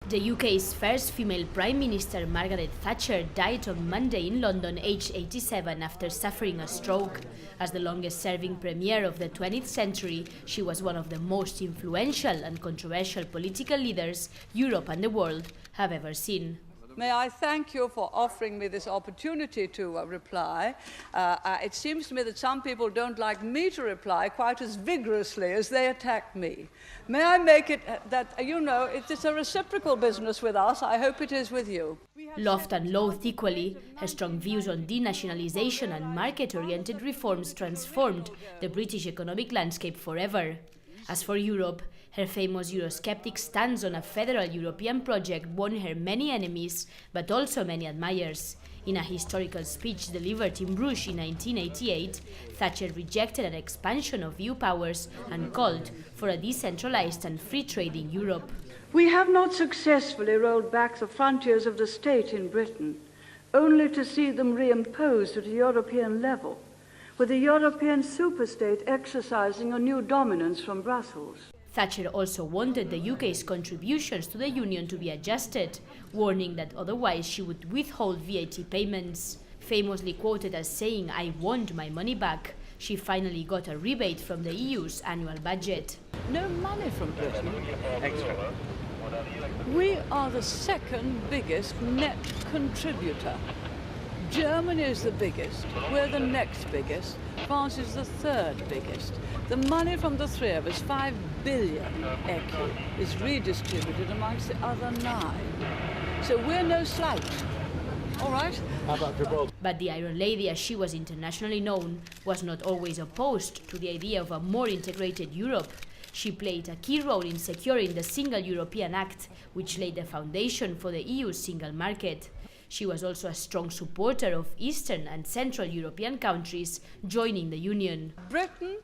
The UK's first female Prime Minister, Margaret Thatcher, died on Monday in London, aged 87, after suffering a stroke. As the longest-serving premier of the 20th century, she was one of the most influential and controversial political leaders Europe and the world have ever seen. May I thank you for offering me this opportunity to reply. It seems to me that some people don't like me to reply quite as vigorously as they attack me. May I make it that, it is a reciprocal business with us. I hope it is with you. Loved and loathed equally, her strong views on denationalisation and market-oriented reforms transformed the British economic landscape forever. As for Europe, her famous Eurosceptic stance on a federal European project won her many enemies, but also many admirers. In a historical speech delivered in Bruges in 1988, Thatcher rejected an expansion of EU powers and called for a decentralised and free-trading Europe. We have not successfully rolled back the frontiers of the state in Britain, only to see them reimposed at a European level, with the European superstate exercising a new dominance from Brussels. Thatcher also wanted the UK's contributions to the Union to be adjusted, warning that otherwise she would withhold VAT payments. Famously quoted as saying, "I want my money back," she finally got a rebate from the EU's annual budget. No money from Britain. Extra. We are the second biggest net contributor. Germany is the biggest, we're the next biggest, France is the third biggest. The money from the three of us, 5 billion ECU, is redistributed amongst the other 9. So we're no slouch, all right? But the Iron Lady, as she was internationally known, was not always opposed to the idea of a more integrated Europe. She played a key role in securing the Single European Act, which laid the foundation for the EU's single market. She was also a strong supporter of Eastern and Central European countries joining the Union. Britain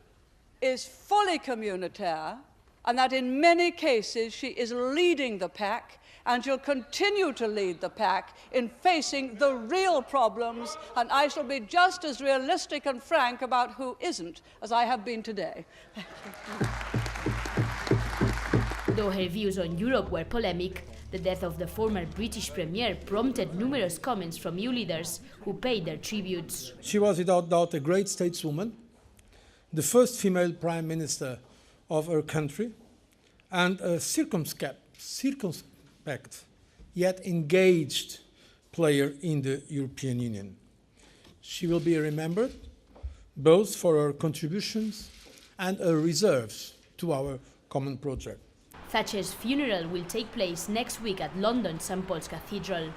is fully communautaire, and that in many cases she is leading the pack, and she'll continue to lead the pack in facing the real problems, and I shall be just as realistic and frank about who isn't as I have been today. Though her views on Europe were polemic, the death of the former British Premier prompted numerous comments from EU leaders who paid their tributes. She was without doubt a great stateswoman, the first female Prime Minister of her country, and a circumspect yet engaged player in the European Union. She will be remembered both for her contributions and her reserves to our common project. Thatcher's funeral will take place next week at London St Paul's Cathedral.